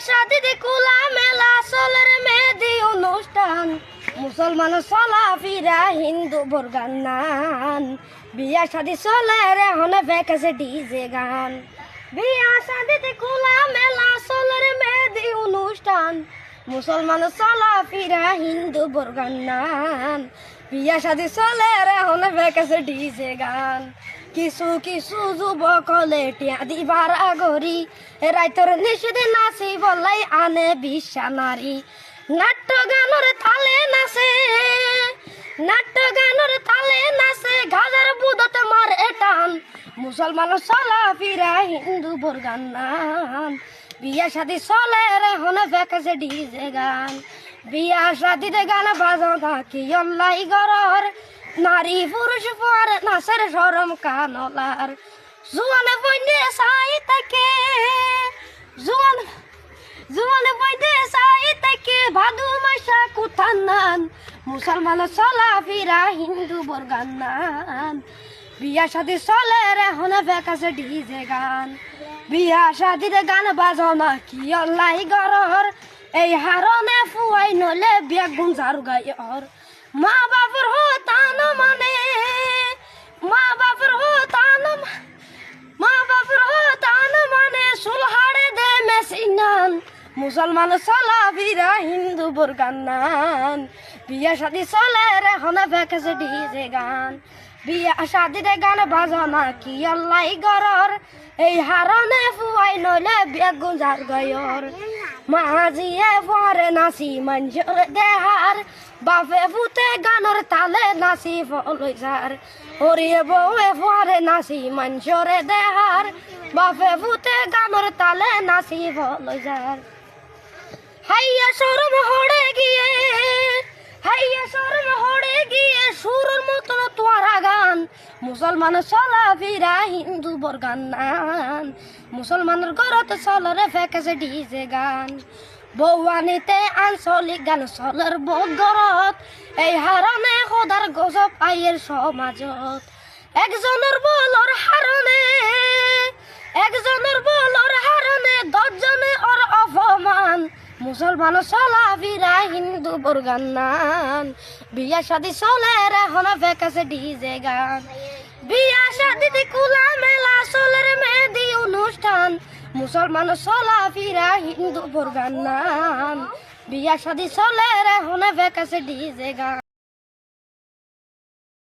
শাদিতে কুলা মেলা চলের মেহেদি অনুষ্ঠান মুসলমান চলা ফিরা হিন্দু বর্গান নান বিয়া শাদি চলে রে হনে ভেকেছে ডিজে গান বিয়া শাদিতে কুলা মেলা চলের মেহেদি অনুষ্ঠান মুসলমান চলা ফিরা হিন্দু বর্গান নান বিয়া শাদি চলে রে হনে ভেকেছে ডিজে গান কিছু কিছু যুবক হলে টিয়া দিবার আগরি রাইতর নিষেধে নাচি বলাই আনে বিশ্বা নারী নাট্য গানের তালে নাচে গাজার বুদতে মারে টান মুসলমান চলা ফিরা হিন্দু বর্গান নাম বিয়া শাদি চলে রে হনে ভেকেছে ডিজে গান বিয়া শাদিতে গান বাজনা কি অল্লাই গরর নারী পুরুষ পর নাচের সরম কানলার জুয়ানে বইনে চাই তাকে জুয়ানে বইনে চাই তাকে ভাদু মাসা কুথান নান মুসলমান চলা ফিরা হিন্দু বর্গান নান বিয়া শাদি চলে রে হনে ভেকেছে ডিজে গান বিয়া শাদিতে গান বাজনা কি অল্লাই গরর এই হারনে ফুয়াই নলে বিয়া গুঞ্জার গায়র মা বাপের হতান মানে সুলহাড়ে দে মেসিনান মুসলমান চলা ফিরা হিন্দু বর্গান নান বিয়া শাদি চলে রে হনে ভেকেছে ডিজে গান বিয়া শাদিতে গান বাজনা কি আল্লাই গরর এই হারনে ফুয়াই নইলে বিয়া গুঞ্জার গয়র মাঝিয়ে পরে নাচি মঞ্জুর দেহার বাপে ভূতে গানের তালে নাচি ফলই যার হরিয়ে বউয়ে পরে নাচি মঞ্জুরে দেহার বাপে ভূতে গানের তালে নাচি ফলই যার হাইয়া শরম হড়ে গিয়ে সুরের মতন তোরা গান মুসলমান চলা ফিরা হিন্দু বর্গান নান মুসলমানের ঘরত চলরে ফেকেছে ডিজে গান বৌয়ানিতে আঞ্চলিক গান চলের বগরত এই হারনে খোদার গজব আইয়ের সমাজত একজনের বলর হারনে দশজনে ওর অপমান মুসলমান চলা ফিরা হিন্দু বর্গান নান বিয়া শাদি চলে রে হনে ভেকেছে ডিজে গান বিয়া শাদিতে কুলা মেলা চলের মেহেদি অনুষ্ঠান মুসলমান চলা ফিরা হিন্দু বর্গান নান বিয়া শাদি চলে রে হনে ভেকেছে ডিজে গান।